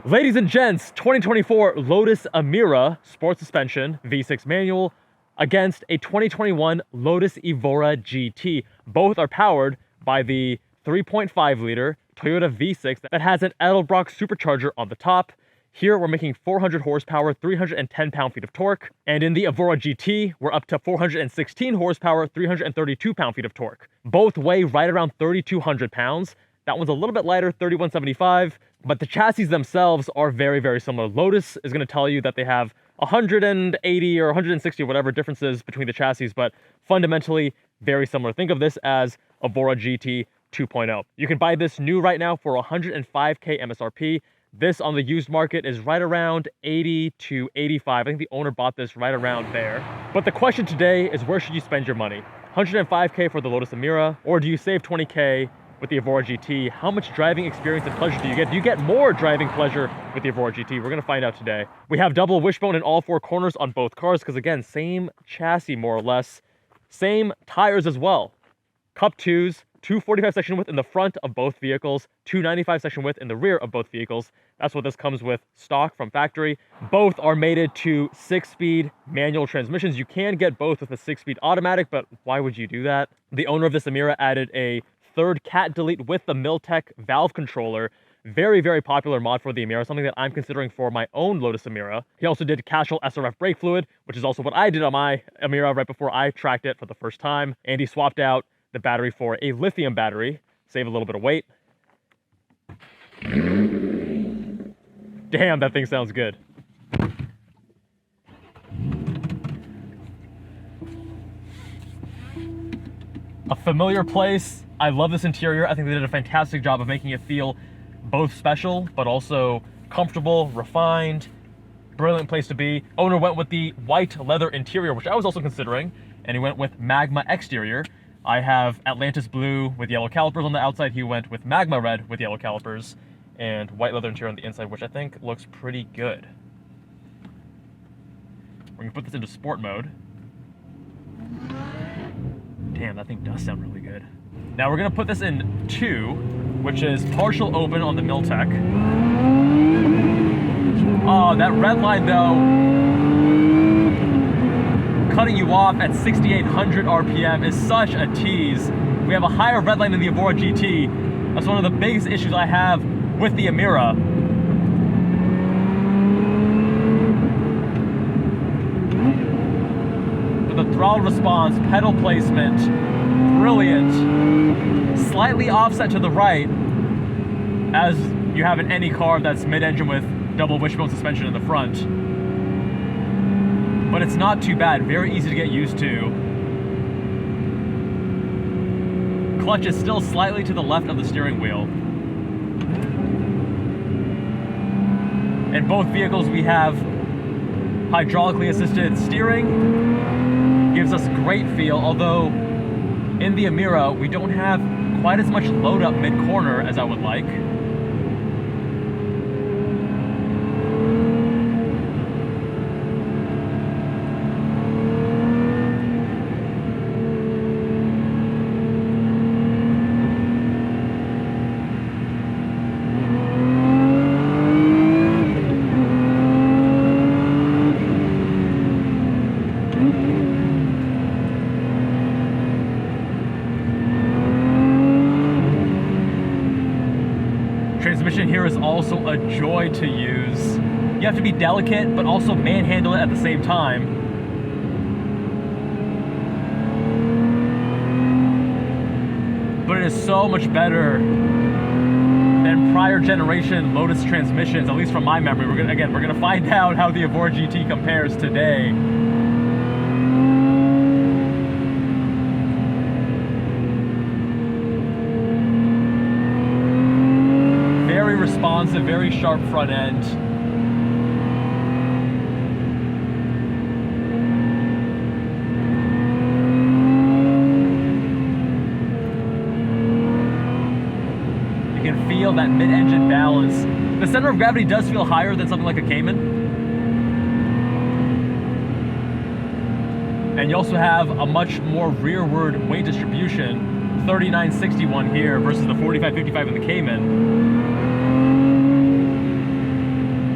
Ladies and gents, 2024 Lotus Emira Sport Suspension V6 manual against a 2021 Lotus Evora GT. Both are powered by the 3.5 liter Toyota V6 that has an Edelbrock supercharger on the top. Here we're making 400 horsepower, 310 pound-feet of torque. And in the Evora GT, we're up to 416 horsepower, 332 pound-feet of torque. Both weigh right around 3,200 pounds. That one's a little bit lighter, 3,175, but the chassis themselves are very, very similar. Lotus is going to tell you that they have 180 or 160 or whatever differences between the chassis, but fundamentally very similar. Think of this as Evora GT 2.0. You can buy this new right now for 105K MSRP. This on the used market is right around 80 to 85. I think the owner bought this right around there. But the question today is, where should you spend your money? 105K for the Lotus Emira, or do you save 20K with the Evora GT? How much driving experience and pleasure do you get? Do you get more driving pleasure with the Evora GT? We're gonna find out today. We have double wishbone in all four corners on both cars, because again, same chassis more or less. Same tires as well. Cup 2s, 245 section width in the front of both vehicles, 295 section width in the rear of both vehicles. That's what this comes with stock from factory. Both are mated to 6-speed manual transmissions. You can get both with a 6-speed automatic, but why would you do that? The owner of this Emira added a third cat delete with the Milltek valve controller. Very, very popular mod for the Emira, something that I'm considering for my own Lotus Emira. He also did Castrol SRF brake fluid, which is also what I did on my Emira right before I tracked it for the first time. And he swapped out the battery for a lithium battery, save a little bit of weight. Damn, that thing sounds good. A familiar place. I love this interior. I think they did a fantastic job of making it feel both special, but also comfortable, refined, brilliant place to be. Owner went with the white leather interior, which I was also considering, and he went with magma exterior. I have Atlantis blue with yellow calipers on the outside. He went with magma red with yellow calipers and white leather interior on the inside, which I think looks pretty good. We're gonna put this into sport mode. Damn, that thing does sound really good. Now we're gonna put this in 2, which is partial open on the Milltek. Oh, that red line though, cutting you off at 6,800 RPM is such a tease. We have a higher red line than the Evora GT. That's one of the biggest issues I have with the Emira. But the throttle response, pedal placement, brilliant. Slightly offset to the right, as you have in any car that's mid-engine with double wishbone suspension in the front. But it's not too bad, very easy to get used to. Clutch is still slightly to the left of the steering wheel. In both vehicles we have hydraulically assisted steering. Gives us great feel, although in the Emira we don't have quite as much load up mid-corner as I would like. Transmission here is also a joy to use. You have to be delicate, but also manhandle it at the same time. But it is so much better than prior generation Lotus transmissions, at least from my memory. We're gonna find out how the Evora GT compares today. Responsive, very sharp front end. You can feel that mid-engine balance. The center of gravity does feel higher than something like a Cayman. And you also have a much more rearward weight distribution. 3961 here versus the 4555 in the Cayman.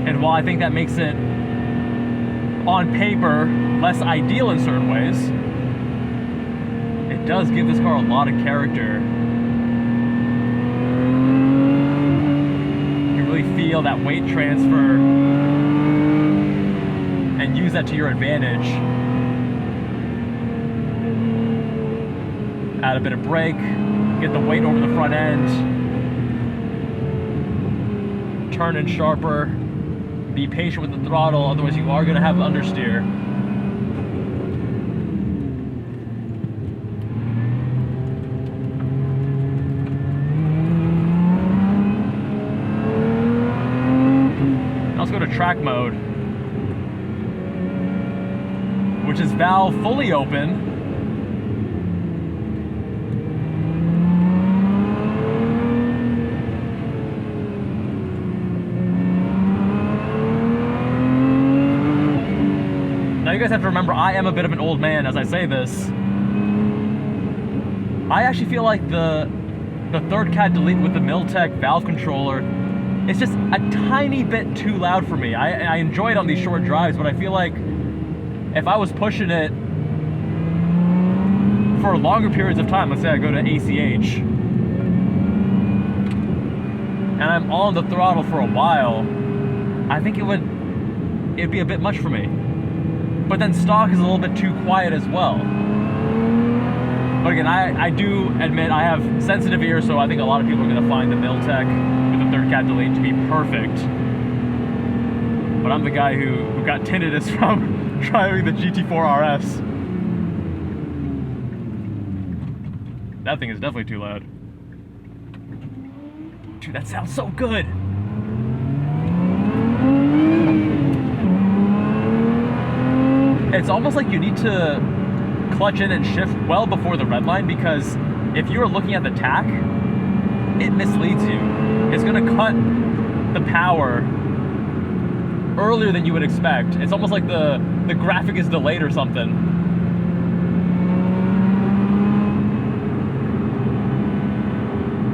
And while I think that makes it, on paper, less ideal in certain ways, it does give this car a lot of character. You really feel that weight transfer and use that to your advantage. Add a bit of brake, get the weight over the front end, turn in sharper, be patient with the throttle, otherwise you are going to have understeer. Now let's go to track mode, which is valve fully open. Now you guys have to remember, I am a bit of an old man as I say this. I actually feel like the third cat delete with the Milltek valve controller, it's just a tiny bit too loud for me. I enjoy it on these short drives, but I feel like if I was pushing it for longer periods of time, let's say I go to ACH, and I'm on the throttle for a while, I think it'd be a bit much for me. But then stock is a little bit too quiet as well. But again, I do admit I have sensitive ears, so I think a lot of people are going to find the Milltek with the third cat delete to be perfect. But I'm the guy who got tinnitus from driving the GT4 RS. That thing is definitely too loud. Dude, that sounds so good. It's almost like you need to clutch in and shift well before the red line, because if you're looking at the tach, it misleads you. It's gonna cut the power earlier than you would expect. It's almost like the graphic is delayed or something.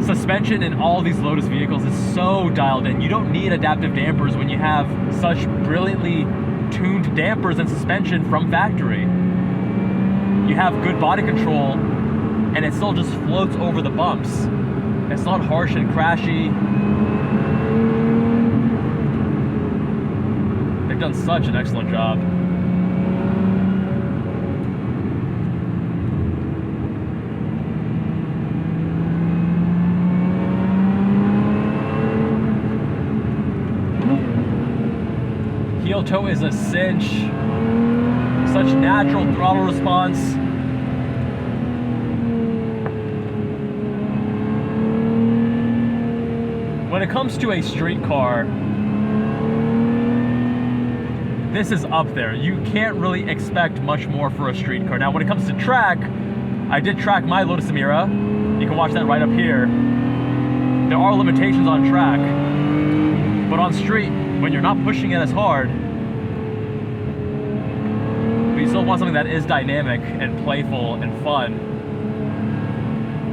Suspension in all these Lotus vehicles is so dialed in. You don't need adaptive dampers when you have such brilliantly tuned dampers and suspension from factory. You have good body control and it still just floats over the bumps. It's not harsh and crashy. They've done such an excellent job. Heel toe is a cinch. Such natural throttle response. When it comes to a street car, this is up there. You can't really expect much more for a street car. Now, when it comes to track, I did track my Lotus Emira. You can watch that right up here. There are limitations on track, but on street, when you're not pushing it as hard, but you still want something that is dynamic and playful and fun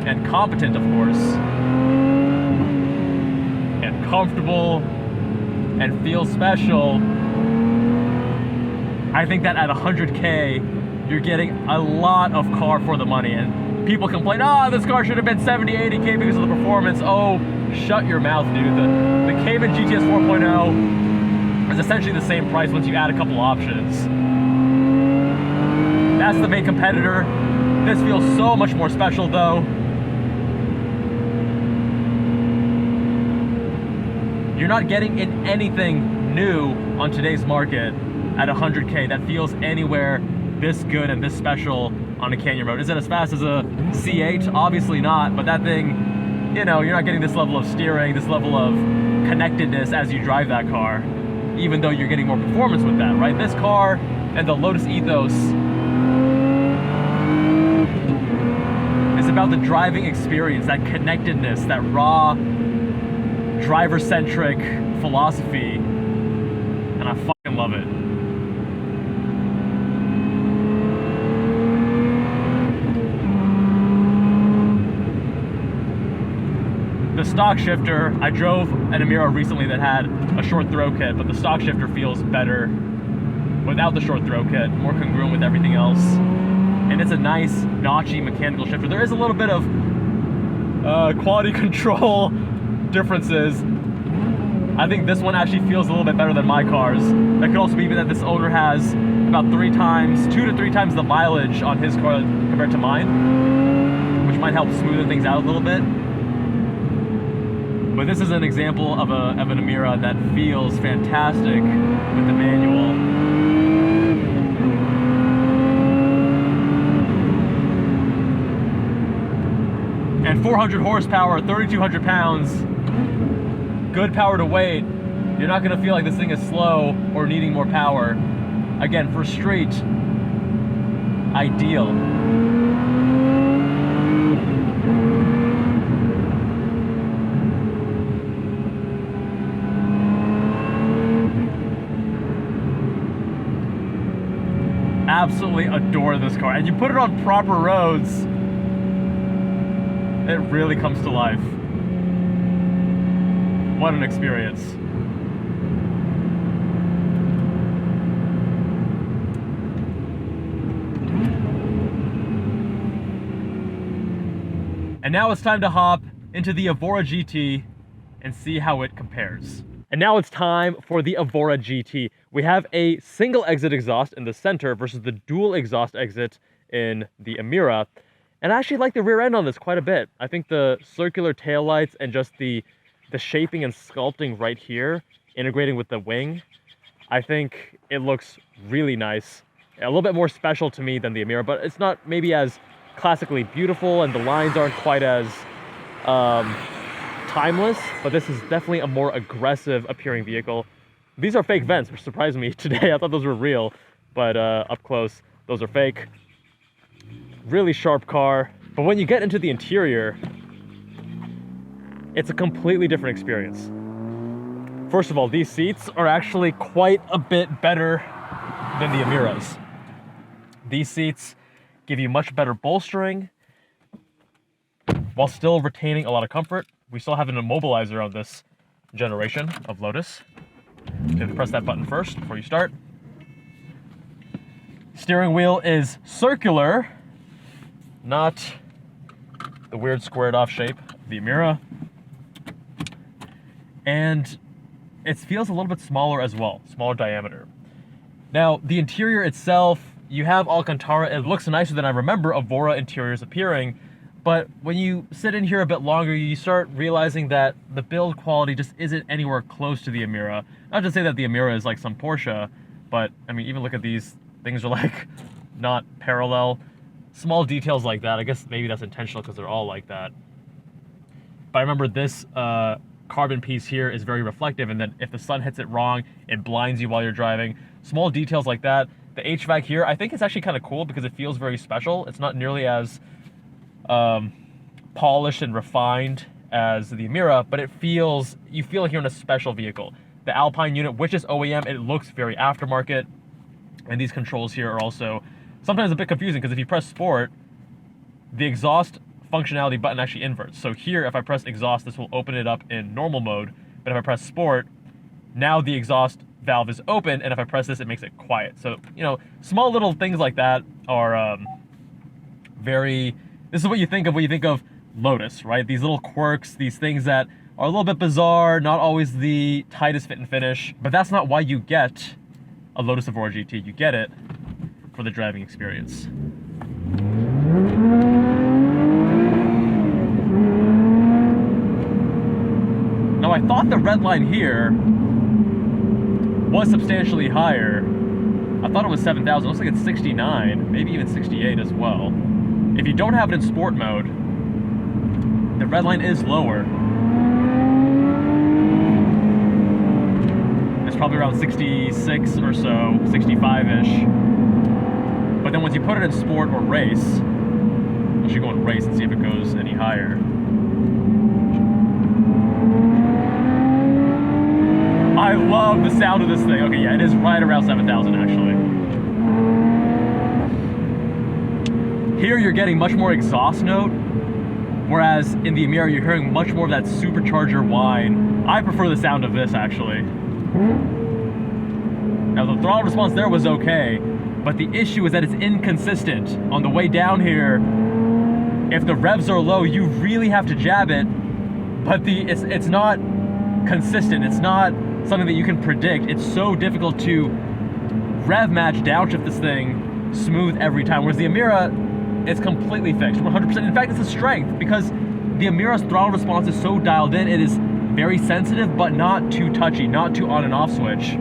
and competent, of course, and comfortable and feel special. I think that at 100K, you're getting a lot of car for the money. And people complain, oh, this car should have been 70, 80K because of the performance. Oh, shut your mouth, dude. The Cayman GTS 4.0 is essentially the same price once you add a couple options. That's the main competitor. This feels so much more special though. You're not getting in anything new on today's market at 100K that feels anywhere this good and this special on a Canyon road. Is it as fast as a C8? Obviously not, but that thing, you know, you're not getting this level of steering, this level of connectedness as you drive that car, even though you're getting more performance with that, right? This car and the Lotus Ethos is about the driving experience, that connectedness, that raw, driver-centric philosophy, and I fucking love it. The stock shifter, I drove an Emira recently that had a short throw kit, but the stock shifter feels better without the short throw kit, more congruent with everything else. And it's a nice, notchy mechanical shifter. There is a little bit of quality control differences. I think this one actually feels a little bit better than my cars. That could also be that this owner has about 2 to 3 times the mileage on his car compared to mine, which might help smoothen things out a little bit. But this is an example of an Emira that feels fantastic with the manual. And 400 horsepower, 3,200 pounds, good power to weight. You're not gonna feel like this thing is slow or needing more power. Again, for street, ideal. Absolutely adore this car. And you put it on proper roads, it really comes to life. What an experience. And now it's time to hop into the Evora GT and see how it compares. And now it's time for the Evora GT. We have a single exit exhaust in the center versus the dual exhaust exit in the Emira. And I actually like the rear end on this quite a bit. I think the circular taillights and just the shaping and sculpting right here, integrating with the wing, I think it looks really nice. A little bit more special to me than the Emira, but it's not maybe as classically beautiful and the lines aren't quite as timeless, but this is definitely a more aggressive appearing vehicle. These are fake vents, which surprised me today. I thought those were real, but up close, those are fake. Really sharp car, but when you get into the interior, it's a completely different experience. First of all, these seats are actually quite a bit better than the Emiras. These seats give you much better bolstering while still retaining a lot of comfort. We still have an immobilizer on this generation of Lotus. You have to press that button first before you start. Steering wheel is circular, not the weird squared off shape of the Emira. And it feels a little bit smaller as well, smaller diameter. Now, the interior itself, you have Alcantara. It looks nicer than I remember Evora interiors appearing, but when you sit in here a bit longer, you start realizing that the build quality just isn't anywhere close to the Emira. Not to say that the Emira is like some Porsche, but I mean, even look at these things are like not parallel. Small details like that, I guess maybe that's intentional because they're all like that. But I remember this carbon piece here is very reflective, and then if the sun hits it wrong, it blinds you while you're driving. Small details like that. The HVAC here, I think it's actually kind of cool because it feels very special. It's not nearly as polished and refined as the Emira, but you feel like you're in a special vehicle. The Alpine unit, which is OEM, it looks very aftermarket. And these controls here are also sometimes a bit confusing because if you press Sport, the exhaust functionality button actually inverts. So here, if I press exhaust, this will open it up in normal mode. But if I press Sport, now the exhaust valve is open, and if I press this, it makes it quiet. So, you know, small little things like that are this is what you think of when you think of Lotus, right? These little quirks, these things that are a little bit bizarre, not always the tightest fit and finish, but that's not why you get a Lotus Evora GT. You get it for the driving experience. Now, I thought the red line here was substantially higher. I thought it was 7,000. Looks like it's 69, maybe even 68 as well. If you don't have it in sport mode, the red line is lower. It's probably around 66 or so, 65-ish. But then once you put it in sport or race, I should go in race and see if it goes any higher. I love the sound of this thing. Okay, yeah, it is right around 7,000 actually. Here you're getting much more exhaust note. Whereas in the Emira, you're hearing much more of that supercharger whine. I prefer the sound of this, actually. Now, the throttle response there was okay, but the issue is that it's inconsistent. On the way down here, if the revs are low, you really have to jab it, but it's not consistent. It's not something that you can predict. It's so difficult to rev match, downshift this thing smooth every time, whereas the Emira, it's completely fixed, 100%. In fact, it's a strength, because the Emira's throttle response is so dialed in. It is very sensitive, but not too touchy, not too on and off switch.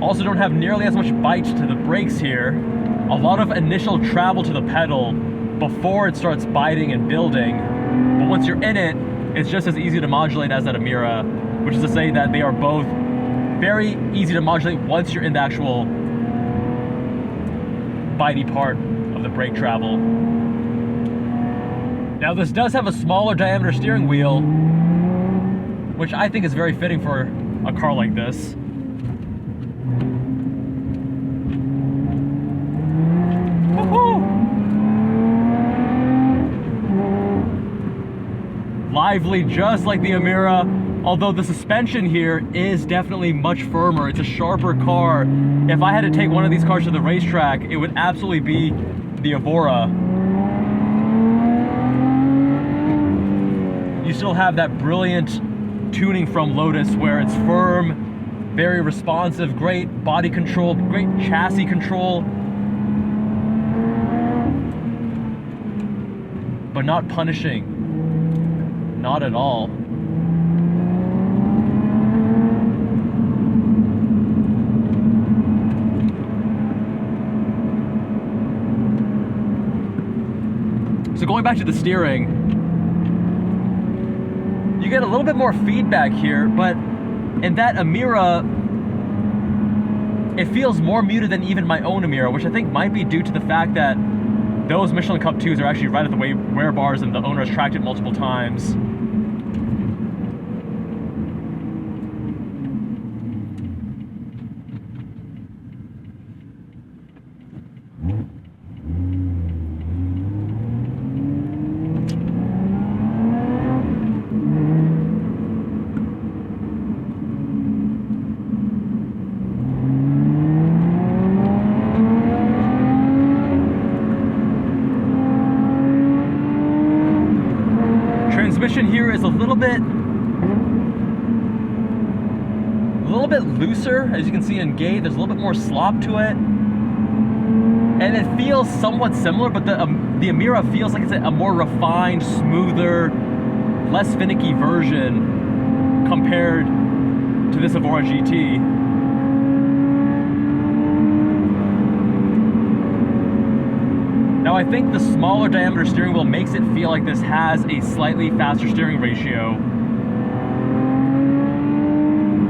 Also don't have nearly as much bite to the brakes here. A lot of initial travel to the pedal before it starts biting and building. But once you're in it, it's just as easy to modulate as that Emira, which is to say that they are both very easy to modulate once you're in the actual bitey part of the brake travel. Now this does have a smaller diameter steering wheel, which I think is very fitting for a car like this. Lively, just like the Emira, although the suspension here is definitely much firmer. It's a sharper car. If I had to take one of these cars to the racetrack, it would absolutely be the Evora. You still have that brilliant tuning from Lotus where it's firm, very responsive, great body control, great chassis control, but not punishing. Not at all. So going back to the steering, you get a little bit more feedback here, but in that Emira, it feels more muted than even my own Emira, which I think might be due to the fact that those Michelin Cup 2s are actually right at the wear bars and the owner has tracked it multiple times. Transmission here is a little bit looser, as you can see in gate. There's a little bit more slop to it, and it feels somewhat similar, but the Emira feels like it's a more refined, smoother, less finicky version compared to this Evora GT. Now I think the smaller diameter steering wheel makes it feel like this has a slightly faster steering ratio,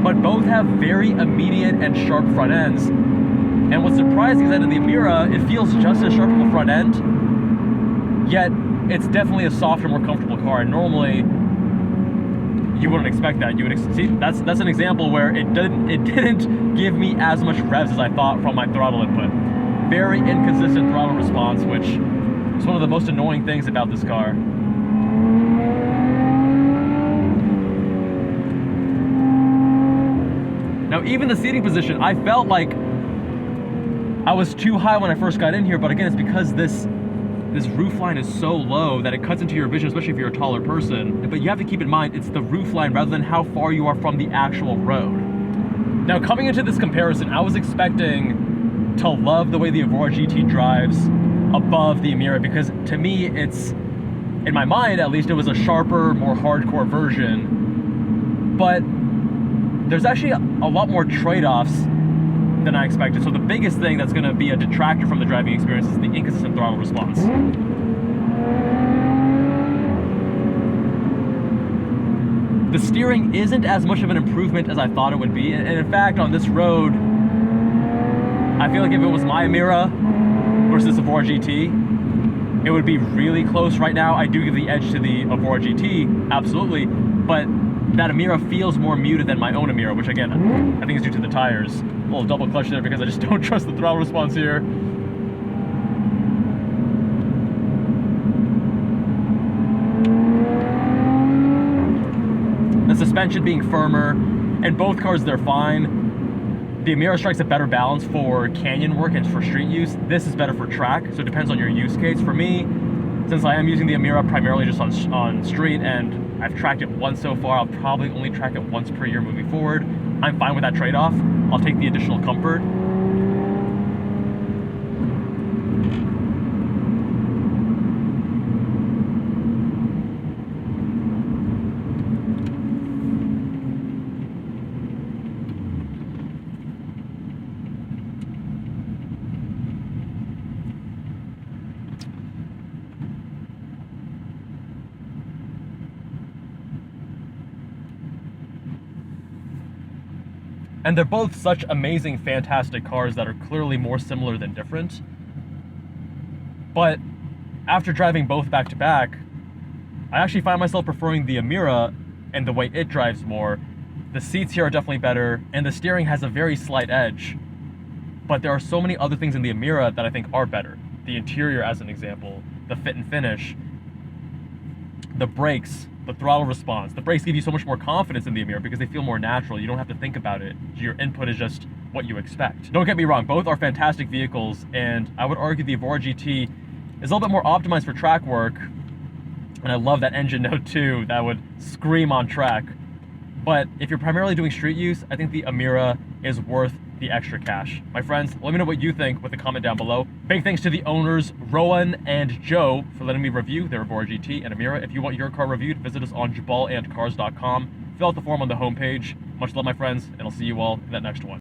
but both have very immediate and sharp front ends. And what's surprising is that in the Emira, it feels just as sharp of a front end, yet it's definitely a softer, more comfortable car. And normally, you wouldn't expect that. You would see that's an example where it didn't give me as much revs as I thought from my throttle input. Very inconsistent throttle response, which is one of the most annoying things about this car. Now, even the seating position, I felt like I was too high when I first got in here, but again, it's because this roof line is so low that it cuts into your vision, especially if you're a taller person. But you have to keep in mind, it's the roof line rather than how far you are from the actual road. Now, coming into this comparison, I was expecting to love the way the Evora GT drives above the Emira, because to me, it's, in my mind at least, it was a sharper, more hardcore version. But there's actually a lot more trade-offs than I expected. So the biggest thing that's going to be a detractor from the driving experience is the inconsistent throttle response. The steering isn't as much of an improvement as I thought it would be, and in fact, on this road, I feel like if it was my Emira versus the Evora GT, it would be really close right now. I do give the edge to the Evora GT, absolutely, but that Emira feels more muted than my own Emira, which again, I think is due to the tires. A little double clutch there because I just don't trust the throttle response here. The suspension being firmer, and both cars, they're fine. The Emira strikes a better balance for canyon work and for street use. This is better for track, so it depends on your use case. For me, since I am using the Emira primarily just on street, and I've tracked it once so far, I'll probably only track it once per year moving forward. I'm fine with that trade-off. I'll take the additional comfort. And they're both such amazing, fantastic cars that are clearly more similar than different. But after driving both back to back, I actually find myself preferring the Emira and the way it drives more. The seats here are definitely better, and the steering has a very slight edge. But there are so many other things in the Emira that I think are better. The interior, as an example, the fit and finish, the brakes, the throttle response. The brakes give you so much more confidence in the Emira because they feel more natural. You don't have to think about it. Your input is just what you expect. Don't get me wrong, both are fantastic vehicles, and I would argue the Evora GT is a little bit more optimized for track work, and I love that engine note too. That would scream on track. But if you're primarily doing street use, I think the Emira is worth the extra cash. My friends, let me know what you think with a comment down below. Big thanks to the owners, Rowan and Joe, for letting me review their Evora GT and Emira. If you want your car reviewed, visit us on jabalandcars.com. Fill out the form on the homepage. Much love, my friends, and I'll see you all in that next one.